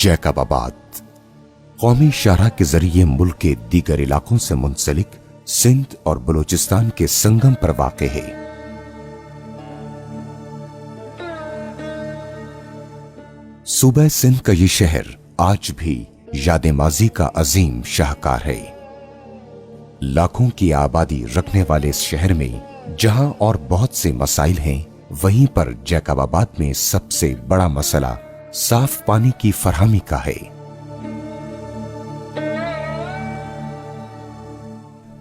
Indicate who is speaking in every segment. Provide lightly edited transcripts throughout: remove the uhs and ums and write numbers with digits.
Speaker 1: जैकबाबाद कौमी शाहराह के जरिए मुल्क के दीगर इलाकों से मुंसलिक सिंध और बलूचिस्तान के संगम पर वाक़े है। सूबह सिंध का ये शहर आज भी याद माजी का अजीम शाहकार है। लाखों की आबादी रखने वाले इस शहर में जहां और बहुत से मसाइल हैं, वहीं पर जैकबाबाद में सबसे बड़ा मसला साफ पानी की फरहमी का है।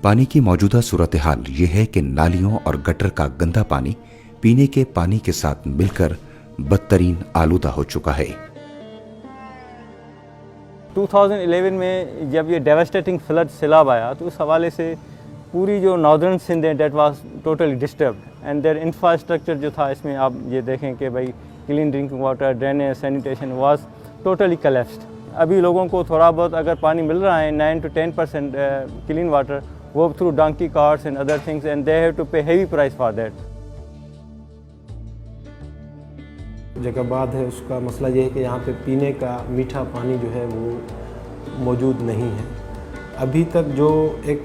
Speaker 1: पानी की मौजूदा सूरत हाल यह है कि नालियों और गटर का गंदा पानी पीने के पानी के साथ मिलकर बदतरीन आलूदा हो चुका है।
Speaker 2: 2011 में जब ये डेवास्टेटिंग फ्लड सैलाब आया तो उस हवाले से पूरी जो नॉर्दर्न सिंध है that was totally disturbed and their infrastructure जो था इसमें आप ये देखें कि भाई clean drinking water, drainage, sanitation was totally collapsed. अभी लोगों को थोड़ा बहुत अगर पानी मिल रहा है 9 to 10% क्लीन वाटर, वो through donkey carts and other things and they have to pay heavy price for that.
Speaker 3: Jacobabad है उसका मसला ये है कि यहाँ पे पीने का मीठा पानी जो है वो मौजूद नहीं है। अभी तक जो एक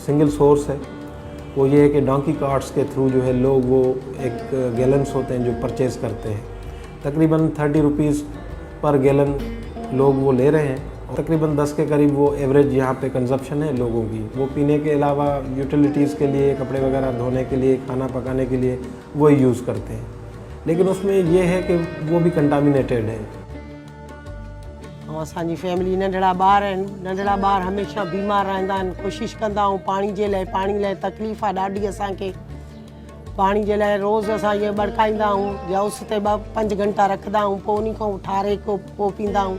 Speaker 3: सिंगल सोर्स है वो ये है कि डोंकी कार्ट्स के थ्रू जो है लोग वो एक गैलन्स होते हैं जो परचेज़ करते हैं। तकरीबन 30 रुपीज़ पर गैलन लोग वो ले रहे हैं। तकरीबन 10 के करीब वो एवरेज यहाँ पे कंजप्शन है लोगों की। वो पीने के अलावा यूटिलिटीज़ के लिए, कपड़े वगैरह धोने के लिए, खाना पकाने के लिए वो यूज़ करते हैं। लेकिन उसमें ये है कि वो भी कंटामिनेटेड है।
Speaker 4: असांजी फैमिली नंढड़ा ॿार आहिनि, नंढड़ा ॿार हमेशह बीमार रहंदा आहिनि। कोशिशि कंदा आहियूं पाणी लाइ तकलीफ़ आहे ॾाढी असांखे। पाणी जे लाइ रोज़ असां इहे बड़काईंदा आहियूं या उस ते 5 घंटा रखंदा आहियूं, पोइ उन खां ठारे पोइ पींदा आहियूं।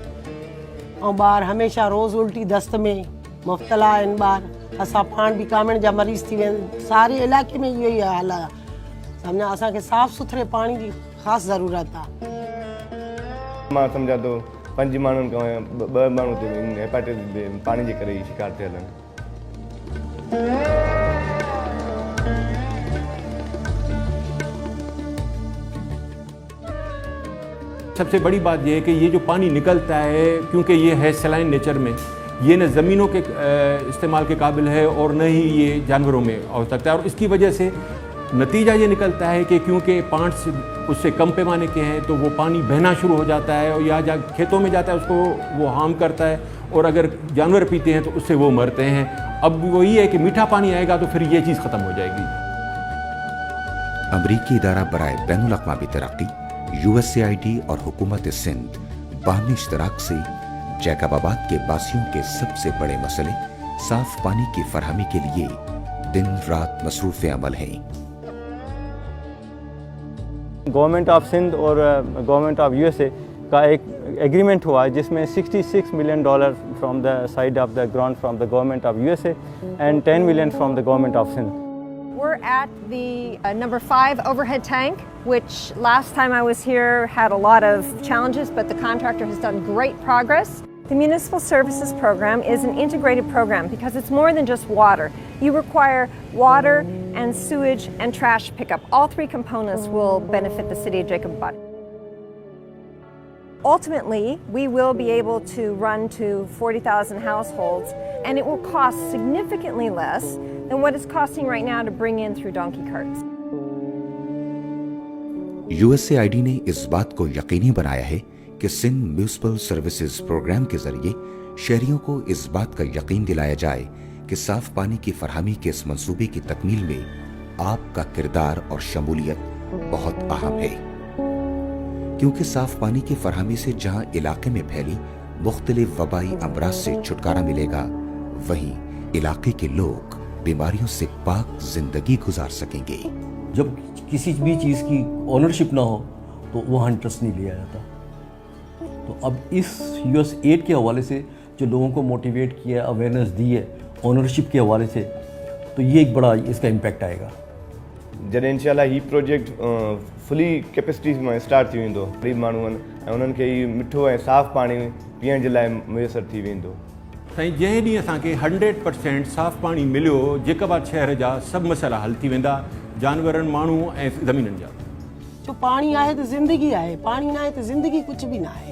Speaker 4: ऐं ॿार हमेशह रोज़ उल्टी दस्त में मुब्तला आहिनि ॿार। असां पाण बि कामण जा मरीज़ थी वेंदा। सारे इलाइक़े में इहो ई हाल आहे। सम्झा असांखे साफ़ सुथरे पाणी जी ख़ासि ज़रूरत आहे।
Speaker 5: मां सम्झा थो 5 माण्हुनि खां 2 माण्हू ते हेपेटाइटिस पानी जे करे शिकार थियल आहिनि।
Speaker 6: सबसे बड़ी बात यह है कि ये जो पानी निकलता है, क्योंकि ये है सलाइन नेचर में, ये न ज़मीनों के इस्तेमाल के काबिल है और न ही ये जानवरों में हो सकता है। और इसकी वजह से नतीजा ये निकलता है कि क्योंकि प्लांट्स उससे कम पैमाने के हैं तो वो पानी बहना शुरू हो जाता है और या खेतों में जाता है, उसको वो हार्म करता है और अगर जानवर पीते हैं तो उससे वो मरते हैं। अब वही है कि मीठा पानी आएगा तो फिर ये चीज़ ख़त्म हो जाएगी।
Speaker 1: अमरीकी इदारा बराए बैनुल अक़वामी तरक्की USAID और हुकूमत सिंध बाहमी इश्तराक से जैकबाबाद के बासियों के सबसे बड़े मसले साफ पानी की फरहमी के लिए दिन रात मसरूफ़ अमल हैं।
Speaker 2: गवर्नमेंट ऑफ सिंध और गवर्नमेंट ऑफ USA का एक एग्रीमेंट हुआ है जिसमें $66 million from the side of the grant from the government of USA and 10 million from the government of Sindh.
Speaker 7: We're at the number 5 overhead tank, which last time I was here had a lot of challenges, but the contractor has done great progress. The Municipal Services Program is an integrated program because it's more than just water. You require water and sewage and trash pickup. All 3 components will benefit the city of Jacobabad. Ultimately, we will be able to run to 40,000 households, and it will cost significantly less than what it's costing right now to bring in through donkey carts.
Speaker 1: USAID ने इस बात को यकीनी बनाया है कि Sindh municipal services programme के जरिए शहरियों को इस बात का यकीन दिलाया जाए कि साफ पानी की फरहमी के इस मंसूबे की तकमील में आपका किरदार और शमूलियत बहुत अहम है। क्योंकि साफ पानी की फरहमी से जहां इलाके में फैली मुख्तलिफ वबाई अमराज से छुटकारा मिलेगा, वहीं इलाके के लोग बीमारियों से पाक जिंदगी गुजार सकेंगे।
Speaker 8: जब किसी भी चीज़ की ओनरशिप ना हो तो वहाँ इंटरेस्ट नहीं लिया जाता। तो अब इस USAID के हवाले से जो लोगों को मोटिवेट किया, अवेयरनेस दी है ओनरशिप के हवाले से, तो ये एक बड़ा इसका इम्पैक्ट आएगा।
Speaker 5: जॾहिं इंशाल्लाह ही प्रोजेक्ट फुली कैपेसिटी में स्टार्ट थी वेंदो, गरीब माण्हू आहिनि ऐं उन्हनि खे ही मिठो ऐं साफ़ पाणी पीअण जे लाइ मुयसरु थी वेंदो।
Speaker 6: साईं, जंहिं ॾींहुं असांखे 100% साफ़ पाणी मिलियो, जैकबाबाद शहर जा सभु मसइला हल थी वेंदा, जानवरनि, माण्हू ऐं ज़मीननि जा।
Speaker 4: जो पाणी आहे त ज़िंदगी आहे, पाणी न आहे त ज़िंदगी कुझु बि न आहे।